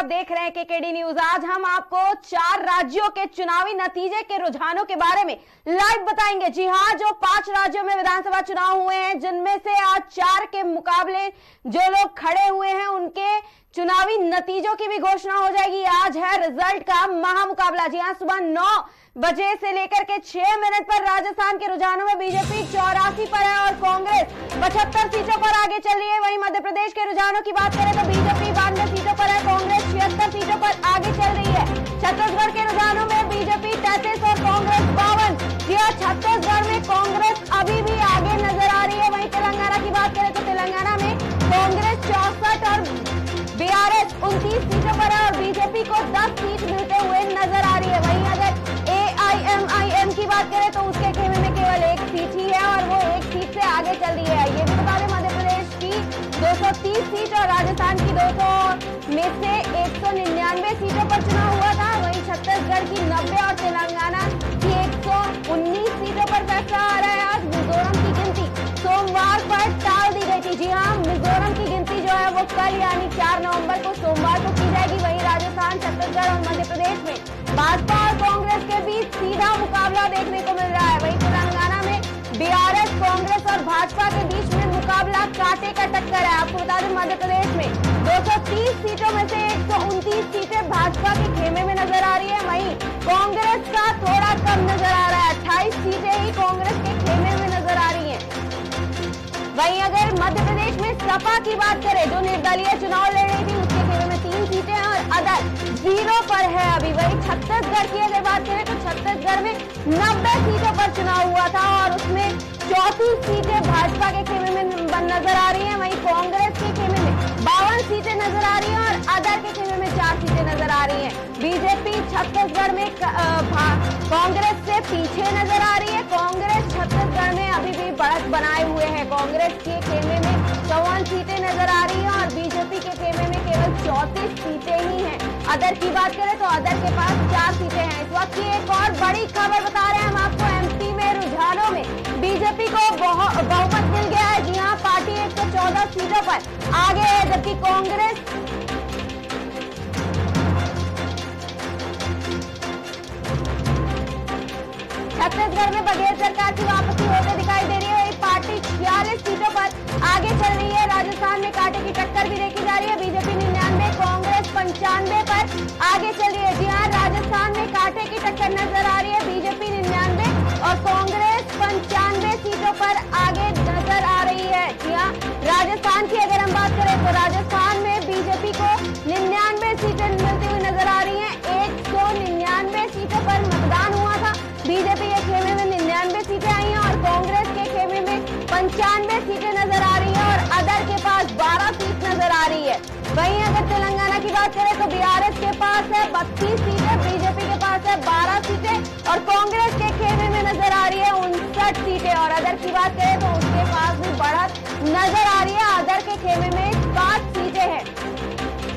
देख रहे हैं केकेडी न्यूज। आज हम आपको 4 राज्यों के चुनावी नतीजे के रुझानों के बारे में लाइव बताएंगे। जी हां, जो 5 राज्यों में विधानसभा चुनाव हुए हैं, जिनमें से आज 4 के मुकाबले जो लोग खड़े हुए हैं उनके चुनावी नतीजों की भी घोषणा हो जाएगी। आज है रिजल्ट का महामुकाबला। जी हां, सुबह 9 बजे से लेकर के 6 मिनट पर राजस्थान के रुझानों में बीजेपी 84 पर है और कांग्रेस 75 सीटों पर आगे चल रही है। वहीं मध्य प्रदेश के रुझानों की बात करें तो बीजेपी 92 सीटों पर है, कांग्रेस 76 सीटों पर आगे चल रही है। छत्तीसगढ़ के रुझानों में बीजेपी 33 और कांग्रेस 52। जी हां, छत्तीसगढ़ में कांग्रेस अभी भी आगे नजर आ रही है। वहीं तेलंगाना की बात करें तो तेलंगाना में कांग्रेस 64 और बीआरएस 29 सीटों पर है और बीजेपी को 10 सीट मिलते हुए नजर आ रही है। वहीं अगर एआईएमआईएम की बात करें तो उसके खेमे में केवल 1 सीट ही है और वो 1 सीट से आगे चल रही है। ये भी बता दें, मध्य प्रदेश की 230 सीट और राजस्थान की 200 में से 199 सीटों पर चुनाव हुआ था। वहीं छत्तीसगढ़ की 90 और तेलंगाना की 119 सीटों पर फैसला आ रहा है। आज मिजोरम की गिनती सोमवार पर टाल दी गई थी। जी हाँ, मिजोरम की गिनती जो है वो कल यानी 4 नवंबर को सोमवार को की जाएगी। वहीं राजस्थान, छत्तीसगढ़ और मध्य प्रदेश में भाजपा और कांग्रेस के बीच सीधा मुकाबला देखने को मिल रहा है। वहीं तेलंगाना में बीआरएस, कांग्रेस और भाजपा के बीच में मुकाबला कांटे का टक्कर है। आपको बता दें, मध्य प्रदेश में 230 सीटों में से 129 सीटें भाजपा के खेमे में नजर आ रही है। वहीं कांग्रेस का थोड़ा कम नजर आ रहा है, 28 सीटें ही कांग्रेस के खेमे में नजर आ रही है। वहीं अगर मध्य प्रदेश में सपा की बात करें, जो निर्दलीय चुनाव लड़ रही थी, उसके खेमे में 3 सीटें हैं और अदर 0 पर है अभी। वहीं छत्तीसगढ़ की अगर बात करें तो छत्तीसगढ़ में 90 सीटों पर चुनाव हुआ था और उसमें 34 सीटें भाजपा के खेमे में नजर आ रही हैं। वहीं कांग्रेस के खेमे में 52 सीटें नजर आ रही हैं और अदर के खेमे में 4 सीटें नजर आ रही हैं। बीजेपी छत्तीसगढ़ में कांग्रेस से पीछे नजर आ रही है। कांग्रेस छत्तीसगढ़ में अभी भी बढ़त बनाए हुए है। कांग्रेस के खेमे में 54 सीटें नजर आ रही हैं और बीजेपी के खेमे में केवल 34 सीटें ही हैं। अदर की बात करें तो अदर के पास 4 सीटें हैं। इस वक्त की एक और बड़ी खबर बता रहे हैं हम आपको। एमपी में रुझानों में बीजेपी को बहुमत मिल गया है। जी हाँ, पार्टी 114 सीटों पर आगे है, जबकि कांग्रेस छत्तीसगढ़ में बघेल सरकार की वापसी होते दिखाई दे रही है। पार्टी 46 सीटों पर आगे चल रही है। राजस्थान में कांटे की टक्कर भी देखी जा रही है। बीजेपी 99, कांग्रेस 95 पर आगे चल रही है। जी हाँ, राजस्थान में कांटे की टक्कर नजर आ रही है। बीजेपी 99 और कांग्रेस 95 सीटों पर आगे नजर आ रही है। जी हाँ, राजस्थान की अगर हम बात करें तो राजस्थान में बीजेपी को 99 सीटें मिलती हुई नजर आ रही है। 199 सीटों पर मतदान हुआ था। बीजेपी के खेमे में 99 सीटें आई हैं और कांग्रेस के खेमे में 95 सीटें नजर आ रही हैं और अदर के पास 12 सीट नजर आ रही है। वहीं अगर तेलंगाना की बात करें तो बीआरएस के पास है 32 सीटें, बीजेपी के पास है 12 सीटें और कांग्रेस के खेमे में नजर आ रही है 59 सीटें। और अदर की बात करें तो उसके पास भी बढ़त नजर आ रही है। अदर के खेमे में 5 सीटें हैं।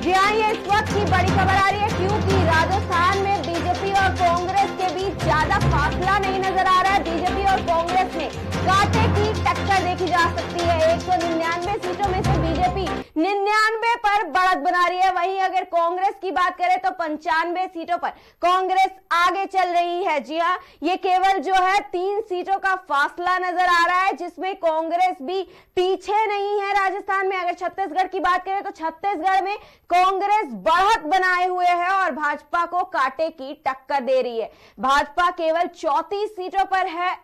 जी हाँ, ये इस वक्त की बड़ी खबर आ रही है क्योंकि राजस्थान में बीजेपी और कांग्रेस के बीच ज्यादा फासला नहीं नजर आ रहा है। बीजेपी और कांग्रेस में कांटे की टक्कर देखी जा सकती है। 199 सीटों में से बीजेपी 99 पर बढ़त बना रही है। वहीं अगर कांग्रेस की बात करें तो 95 सीटों पर कांग्रेस आगे चल रही है। जी हाँ, ये केवल जो है 3 सीटों का फासला नजर आ रहा है, जिसमें कांग्रेस भी पीछे नहीं है। राजस्थान में अगर छत्तीसगढ़ की बात करें तो छत्तीसगढ़ में कांग्रेस बढ़त बनाए हुए है और भाजपा को कांटे की टक्कर दे रही है। भाजपा केवल 34 सीटों पर है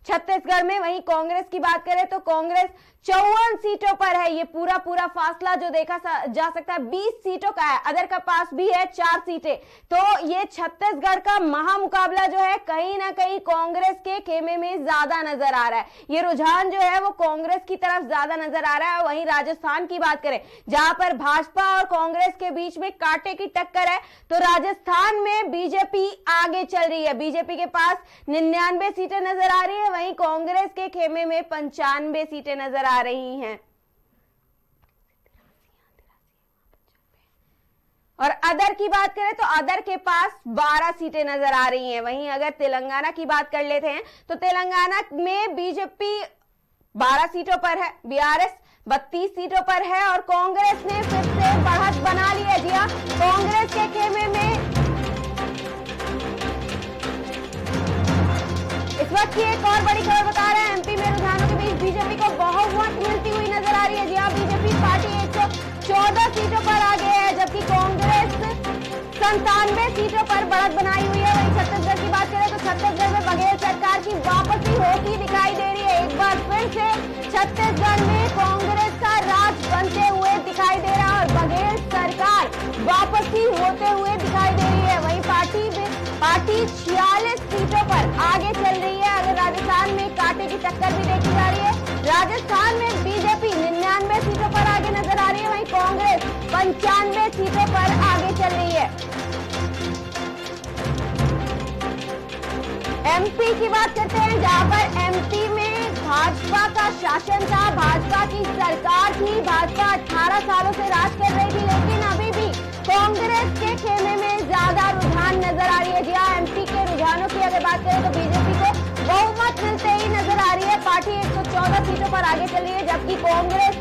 छत्तीसगढ़ में। वहीं कांग्रेस की बात करें तो कांग्रेस 54 सीटों पर है। ये पूरा फासला जो देखा जा सकता है 20 सीटों का है। अदर का पास भी है 4 सीटें। तो ये छत्तीसगढ़ का महामुकाबला जो है कहीं ना कहीं कांग्रेस के खेमे में ज्यादा नजर आ रहा है। ये रुझान जो है वो कांग्रेस की तरफ ज्यादा नजर आ रहा है। वहीं राजस्थान की बात करें जहां पर भाजपा और कांग्रेस के बीच में कांटे की टक्कर है, तो राजस्थान में बीजेपी आगे चल रही है। बीजेपी के पास 99 सीटें नजर आ रही है। वहीं कांग्रेस के खेमे में 95 सीटें नजर आ रही हैं। और अदर की बात करें तो अदर के पास 12 सीटें नजर आ रही हैं। वहीं अगर तेलंगाना की बात कर लेते हैं तो तेलंगाना में बीजेपी 12 सीटों पर है, बीआरएस 32 सीटों पर है और कांग्रेस ने फिर से बढ़त बना ली है। जी हाँ, कांग्रेस के खेमे में इस वक्त की एक और बड़ी खबर बता रहे हैं, एमपी में रुझानों के बीच बीजेपी को बहुमत मिलती हुई नजर आ रही है। जी हाँ, बीजेपी पार्टी 114 सीटों पर आगे है, जबकि कांग्रेस 97 सीटों पर बढ़त बनाई हुई है। वहीं छत्तीसगढ़ की बात करें तो छत्तीसगढ़ में बघेल सरकार की वापसी होती दिखाई दे रही है। एक बार फिर से छत्तीसगढ़ में कांग्रेस का राज बनते हुए दिखाई दे रहा है और बघेल सरकार वापसी होते हुए दिखाई दे रही है। वहीं पार्टी 46 सीटों पर आगे चल रही है। अगर राजस्थान में कांटे की टक्कर भी देखी जा रही है, राजस्थान में बीजेपी 99 सीटों पर आगे नजर आ रही है, वहीं कांग्रेस 95 सीटों पर आगे चल रही है। एमपी की बात करते हैं, जहां पर एमपी में भाजपा का शासन था, भाजपा की सरकार थी, भाजपा 18 सालों से राज कर रही थी, लेकिन अभी भी कांग्रेस के खेमे में ज्यादा रुझान नजर आ रही है। जी हाँ, एमपी के रुझानों की अगर बात करें तो बीजेपी को बहुमत मिलते ही नजर आ रही है। पार्टी 114 सीटों पर आगे चल रही है, जबकि कांग्रेस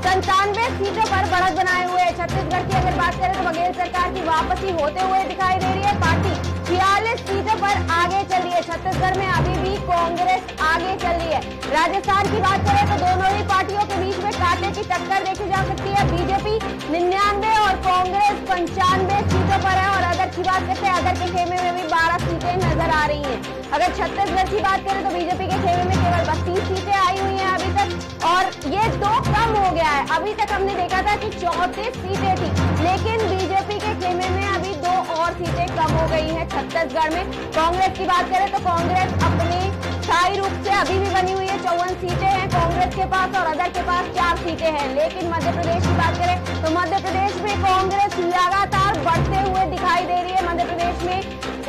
97 सीटों पर बढ़त बनाए हुए है। छत्तीसगढ़ की अगर बात करें तो बघेल सरकार की वापसी होते हुए दिखाई दे रही है। पार्टी 46 सीटों पर आगे चल रही है। छत्तीसगढ़ में अभी भी कांग्रेस आगे चल रही है। राजस्थान की बात करें तो दोनों ही पार्टियों के बीच में कांटे की टक्कर देखी जा सकती है। बीजेपी 99 और कांग्रेस 95 सीटों पर है। और अदर की बात करते हैं, अदर के खेमे में भी 12 सीटें नजर आ रही हैं। अगर छत्तीसगढ़ की बात करें तो बीजेपी के खेमे में केवल 32 सीटें आई हुई हैं अभी तक, और ये 2 कम हो गया है। अभी तक हमने देखा था कि 34 सीटें थी, लेकिन बीजेपी के खेमे में अभी 2 और सीटें कम हो गई हैं छत्तीसगढ़ में। कांग्रेस की बात करें तो कांग्रेस अपने स्थायी रूप से अभी भी बनी हुई है, 54 सीटें हैं कांग्रेस के पास और अदर के पास 4 सीटें हैं। लेकिन मध्य प्रदेश की बात करें तो मध्य प्रदेश में कांग्रेस लगातार बढ़ते हुए दिखाई दे रही है। मध्य प्रदेश में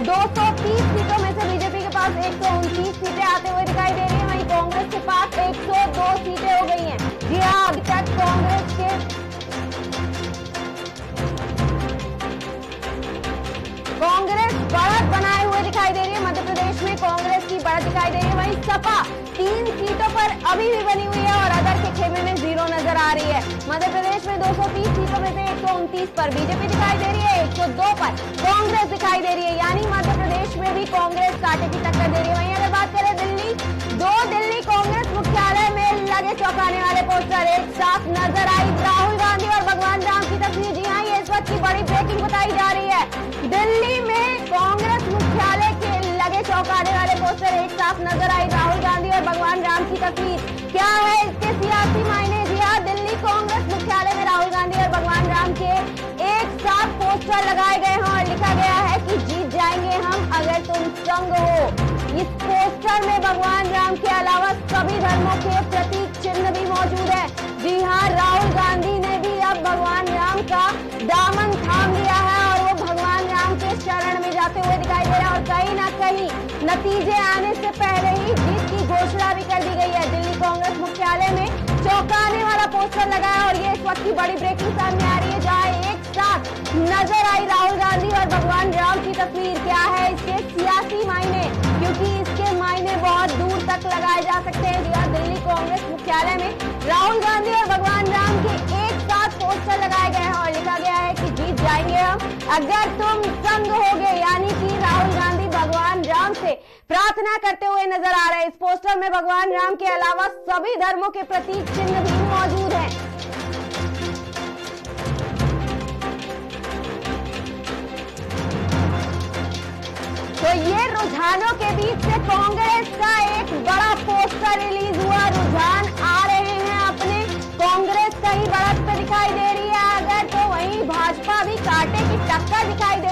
230 सीटों में से बीजेपी के पास 129 सीटें आते हुए दिखाई दे रही है, वहीं कांग्रेस के पास 102 सीटें हो गई हैं। जी हाँ, अभी तक कांग्रेस बढ़त बनाए हुए दिखाई दे रही है। मध्य प्रदेश में कांग्रेस की बढ़त दिखाई दे रही है। वहीं सपा 3 सीटों पर अभी भी बनी हुई है और अदर के खेमे में 0 नजर आ रही है। मध्य प्रदेश में 230 सीटों में से 129 पर बीजेपी दिखाई दे रही है, 102 पर कांग्रेस दिखाई दे रही है, यानी मध्य प्रदेश में भी कांग्रेस कांटे की टक्कर दे रही है। वहीं अगर बात करें दिल्ली कांग्रेस मुख्यालय में लगे चौंकाने वाले पोस्टर एक साथ नजर आई राहुल गांधी और भगवान राम की तस्वीर। जी हाँ, ये इस वक्त की बड़ी ब्रेकिंग बताई जा रही है। दिल्ली में कांग्रेस मुख्यालय के लगे चौंकाने वाले पोस्टर एक साथ नजर आई राहुल गांधी और भगवान राम की तस्वीर। क्या है इसके सियासी मायने? जी हाँ, दिल्ली कांग्रेस मुख्यालय में राहुल गांधी और भगवान राम के एक साथ पोस्टर लगाए गए हैं और लिखा गया है कि जीत जाएंगे हम अगर तुम संग हो। इस पोस्टर में भगवान राम के अलावा सभी धर्मों के प्रतीक चिन्ह भी मौजूद है। जी हाँ, राहुल गांधी ने भी अब भगवान राम का दामन थाम लिया है और वो भगवान राम के शरण में जाते हुए दिखाई दे रहा है और कहीं ना कहीं नतीजे आने से पहले ही जीत की घोषणा भी कर दी गई है। दिल्ली कांग्रेस मुख्यालय में चौंकाने वाला पोस्टर लगा है और ये इस वक्त की बड़ी ब्रेकिंग सामने आ रही है, जहाँ एक साथ नजर आई राहुल गांधी और भगवान राम की तस्वीर। क्या है इसके सियासी मायने? क्योंकि इसके मायने बहुत दूर तक लगाए जा सकते हैं। जी हाँ, दिल्ली कांग्रेस मुख्यालय में राहुल गांधी और भगवान राम के एक साथ पोस्टर लगाए गए हैं और लिखा गया है कि जीत जाएंगे हम अगर तुम संग होगे, यानी कि राहुल गांधी भगवान राम से प्रार्थना करते हुए नजर आ रहे हैं। इस पोस्टर में भगवान राम के अलावा सभी धर्मों के प्रतीक चिन्ह भी मौजूद हैं। तो ये रुझानों के बीच से कांग्रेस का एक बड़ा पोस्टर रिलीज हुआ। रुझान आ रहे हैं अपने, कांग्रेस कहीं बढ़त पे दिखाई दे रही है अगर, तो वहीं भाजपा भी कांटे की टक्कर दिखाई दे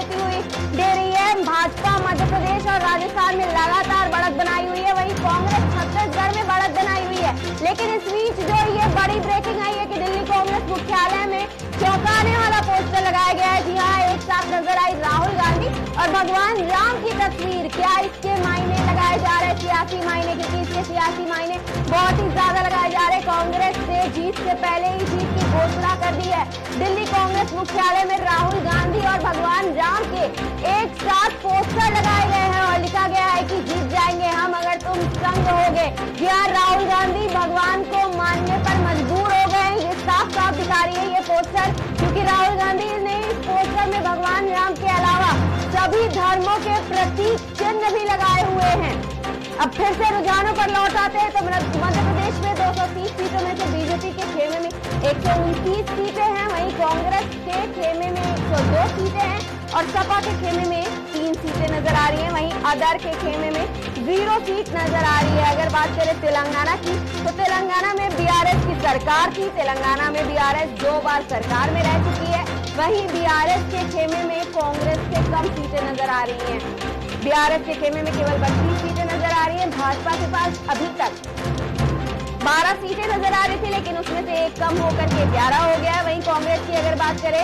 रही है। भाजपा मध्य प्रदेश और राजस्थान में लगातार बढ़त बनाई हुई है, वहीं कांग्रेस छत्तीसगढ़ में बढ़त बनाई हुई है। लेकिन इस बीच जो ये बड़ी ब्रेकिंग आई है कि दिल्ली कांग्रेस मुख्यालय में चौंकाने वाला पोस्टर लगाया गया है। जी हाँ, एक साथ नजर आई राहुल गांधी और भगवान राम की तस्वीर। क्या इसके मायने लगाए जा रहे हैं, सियासी मायने? क्योंकि इसके सियासी मायने बहुत ही ज्यादा लगाए जा रहे हैं। कांग्रेस से जीत से पहले ही जीत की घोषणा कर दी है। दिल्ली कांग्रेस मुख्यालय में राहुल गांधी और भगवान राम के एक साथ पोस्टर लगाए गए हैं और लिखा गया है कि जीत जाएंगे हम अगर तुम संग होगे। होंगे। यहाँ राहुल गांधी भगवान को मानने पर मजबूर हो गए, ये साफ साफ दिखा रही है ये पोस्टर, क्योंकि राहुल गांधी ने इस पोस्टर में भगवान राम के अलावा सभी धर्मों के प्रतीक चिन्ह भी लगाए हुए हैं। अब फिर से रुझानों पर लौट आते हैं तो मध्य प्रदेश में 230 सीटों में से बीजेपी के खेमे में 129 सीटें हैं, वहीं कांग्रेस के खेमे में 102 सीटें हैं और सपा के खेमे में 3 सीटें नजर आ रही हैं। वहीं अदर के खेमे में 0 सीट नजर आ रही है। अगर बात करें तेलंगाना की, तो तेलंगाना में बीआरएस की सरकार थी। तेलंगाना में बीआरएस 2 बार सरकार में रह चुकी है। वहीं बीआरएस के खेमे में कांग्रेस से कम सीटें नजर आ रही हैं। बीआरएस के खेमे में केवल 32 सीटें नजर आ रही हैं। भाजपा के पास अभी तक 12 सीटें नजर आ रही थी, लेकिन उसमें से एक कम होकर के 11 हो गया है। वहीं कांग्रेस की अगर बात करें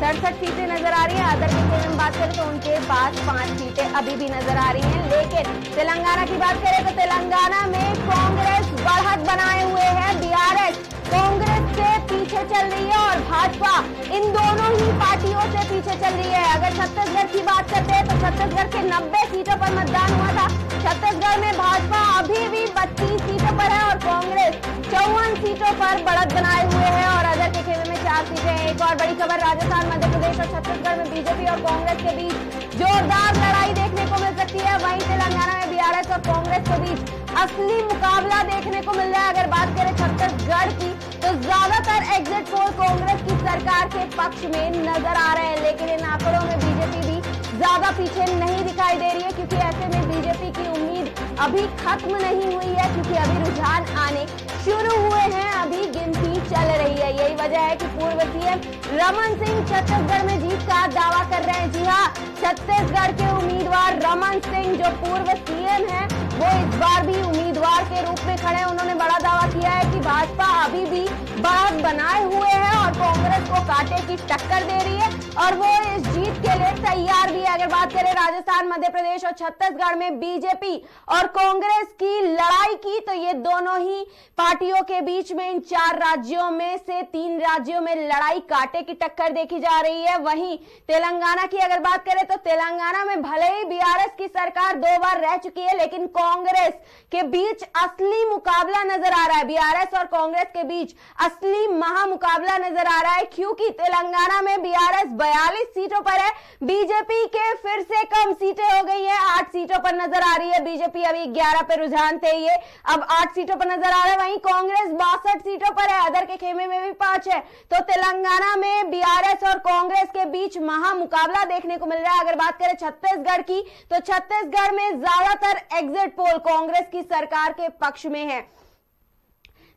67 सीटें नजर आ रही है। अदर के खेमे में बात करें तो उनके पास 5 सीटें अभी भी नजर आ रही हैं। लेकिन तेलंगाना की बात करें तो तेलंगाना में कांग्रेस बढ़त बनाए हुए है। बीआरएस कांग्रेस से पीछे चल रही है और भाजपा इन दोनों ही पार्टियों से पीछे चल रही है। अगर छत्तीसगढ़ की बात करते हैं तो छत्तीसगढ़ के 90 सीटों पर मतदान हुआ था। छत्तीसगढ़ में भाजपा अभी भी 32 सीटों पर है और कांग्रेस 54 सीटों पर बढ़त बनाए हुए है और अदर के खेमे में 4 सीटें हैं। एक और बड़ी खबर, राजस्थान, मध्य प्रदेश और छत्तीसगढ़ में बीजेपी और कांग्रेस के बीच जोरदार लड़ाई देखने को मिल सकती है। वहीं तेलंगाना में बीआरएस और कांग्रेस के बीच असली मुकाबला देखने को मिल रहा है। अगर बात करें छत्तीसगढ़ की तो ज्यादातर एग्जिट पोल कांग्रेस की सरकार के पक्ष में नजर आ रहे हैं, लेकिन इन आंकड़ों में बीजेपी भी ज्यादा पीछे नहीं दिखाई दे रही है, क्योंकि ऐसे में बीजेपी की उम्मीद अभी खत्म नहीं हुई है, क्योंकि अभी रुझान आने शुरू हुए हैं, अभी गिनती चल रही है। यही वजह है कि पूर्व सीएम रमन सिंह छत्तीसगढ़ में जीत का दावा कर रहे हैं। जी हाँ, छत्तीसगढ़ के उम्मीदवार रमन सिंह जो पूर्व सीएम हैं, वो इस बार भी उम्मीदवार के रूप में खड़े हैं। उन्होंने बड़ा दावा किया है कि भाजपा अभी भी बढ़त बनाए हुए है और कांग्रेस को कांटे की टक्कर दे रही है और वो इस जीत के लिए तैयार भी है। अगर बात करें राजस्थान, मध्य प्रदेश और छत्तीसगढ़ में बीजेपी और कांग्रेस की लड़ाई की, तो ये दोनों ही पार्टियों के बीच में इन 4 राज्यों में से 3 राज्यों में लड़ाई कांटे की टक्कर देखी जा रही है। वहीं तेलंगाना की अगर बात करें तो तेलंगाना में भले ही बीआरएस की सरकार 2 बार रह चुकी है, लेकिन कांग्रेस के बीच असली मुकाबला नजर आ रहा है। बीआरएस और कांग्रेस के बीच असली महामुकाबला नजर आ रहा है, क्योंकि तेलंगाना में बीआरएस 42 सीटों पर है, बीजेपी के फिर से कम सीटें हो गई है, 8 सीटों पर नजर आ रही है। बीजेपी अभी 11 पे रुझान थे, ये अब 8 सीटों पर नजर आ रहा है। वहीं कांग्रेस 62 सीटों पर है, अदर के खेमे में भी 5 है। तो तेलंगाना में बीआरएस और कांग्रेस के बीच महामुकाबला देखने को मिल रहा है। अगर बात करें छत्तीसगढ़ की, तो छत्तीसगढ़ में ज्यादातर एग्जिट पोल कांग्रेस की सरकार के पक्ष में है।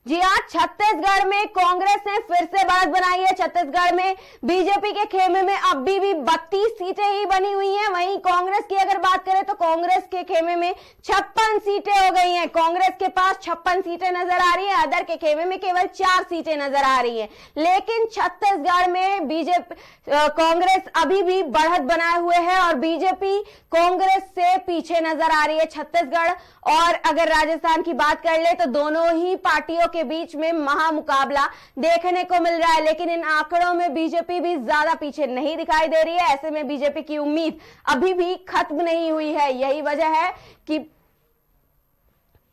जी हाँ, छत्तीसगढ़ में कांग्रेस ने फिर से बढ़त बनाई है। छत्तीसगढ़ में बीजेपी के खेमे में अभी भी 32 सीटें ही बनी हुई हैं। वहीं कांग्रेस की अगर बात करें तो कांग्रेस के खेमे में 56 सीटें हो गई हैं। कांग्रेस के पास 56 सीटें नजर आ रही है, अदर के खेमे में केवल 4 सीटें नजर आ रही हैं। लेकिन छत्तीसगढ़ में बीजेपी कांग्रेस अभी भी बढ़त बनाए हुए है और बीजेपी कांग्रेस से पीछे नजर आ रही है। छत्तीसगढ़ और अगर राजस्थान की बात कर ले तो दोनों ही पार्टियों के बीच में महामुकाबला देखने को मिल रहा है, लेकिन इन आंकड़ों में बीजेपी भी ज्यादा पीछे नहीं दिखाई दे रही है। ऐसे में बीजेपी की उम्मीद अभी भी खत्म नहीं हुई है। यही वजह है कि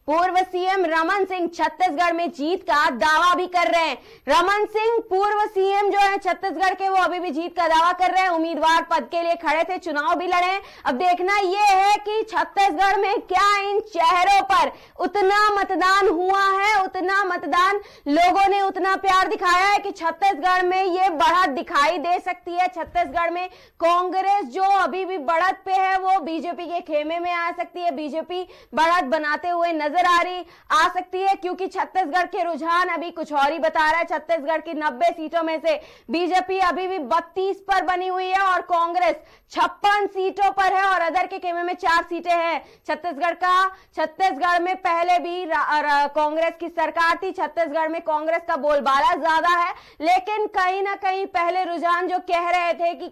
पूर्व सीएम रमन सिंह छत्तीसगढ़ में जीत का दावा भी कर रहे हैं। रमन सिंह पूर्व सीएम जो है छत्तीसगढ़ के, वो अभी भी जीत का दावा कर रहे हैं। उम्मीदवार पद के लिए खड़े थे, चुनाव भी लड़े हैं। अब देखना यह है कि छत्तीसगढ़ में क्या इन चेहरों पर उतना मतदान हुआ है, उतना मतदान लोगों ने उतना प्यार दिखाया है कि छत्तीसगढ़ में ये बढ़त दिखाई दे सकती है। छत्तीसगढ़ में कांग्रेस जो अभी भी बढ़त पे है, वो बीजेपी के खेमे में आ सकती है। बीजेपी बढ़त बनाते हुए नजर आ सकती है, क्योंकि छत्तीसगढ़ के रुझान अभी कुछ और ही बता रहा है। छत्तीसगढ़ की 90 सीटों में से बीजेपी अभी भी 32 पर बनी हुई है और कांग्रेस 56 सीटों पर है और अदर के खेमे में 4 सीटें हैं। छत्तीसगढ़ में पहले भी कांग्रेस की सरकार थी। छत्तीसगढ़ में कांग्रेस का बोलबाला ज्यादा है, लेकिन कहीं ना कहीं पहले रुझान जो कह रहे थे कि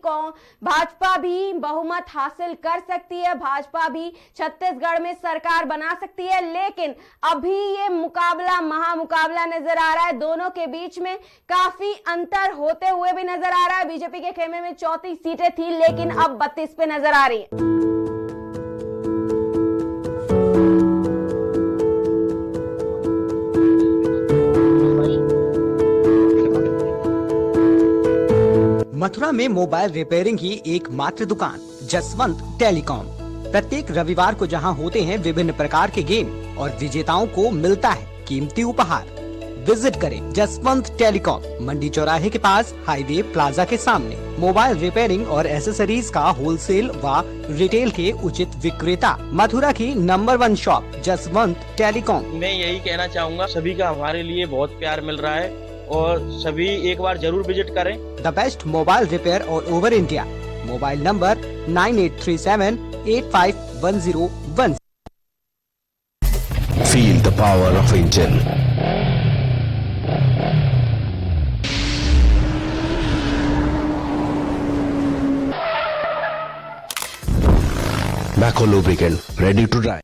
भाजपा भी बहुमत हासिल कर सकती है, भाजपा भी छत्तीसगढ़ में सरकार बना सकती है, लेकिन अभी ये मुकाबला महामुकाबला नजर आ रहा है। दोनों के बीच में काफी अंतर होते हुए भी नजर आ रहा है। बीजेपी के खेमे में 34 सीटें थी, लेकिन अब 32 पे नजर आ रही है। मथुरा में मोबाइल रिपेयरिंग की एकमात्र दुकान जसवंत टेलीकॉम। प्रत्येक रविवार को जहां होते हैं विभिन्न प्रकार के गेम और विजेताओं को मिलता है कीमती उपहार। विजिट करें जसवंत टेलीकॉम, मंडी चौराहे के पास, हाईवे प्लाजा के सामने। मोबाइल रिपेयरिंग और एसेसरीज का होलसेल व रिटेल के उचित विक्रेता। मथुरा की नंबर 1 शॉप जसवंत टेलीकॉम। मैं यही कहना चाहूँगा, सभी का हमारे लिए बहुत प्यार मिल रहा है और सभी एक बार जरूर विजिट करें। द बेस्ट मोबाइल रिपेयर और over India. Mobile number 9837851010। Feel the power of engine. Macco lubricant, ready to drive.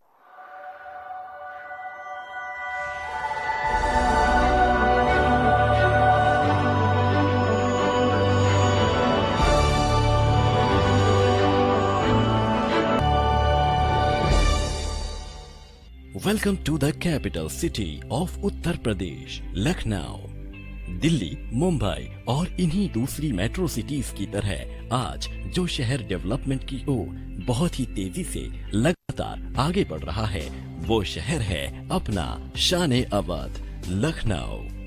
Welcome to the capital city of Uttar Pradesh, Lucknow. Delhi, Mumbai और इन्हीं दूसरी मेट्रो सिटीज की तरह आज जो शहर डेवलपमेंट की ओर बहुत ही तेजी से लगातार आगे बढ़ रहा है, वो शहर है अपना शान-ए-अवध लखनऊ।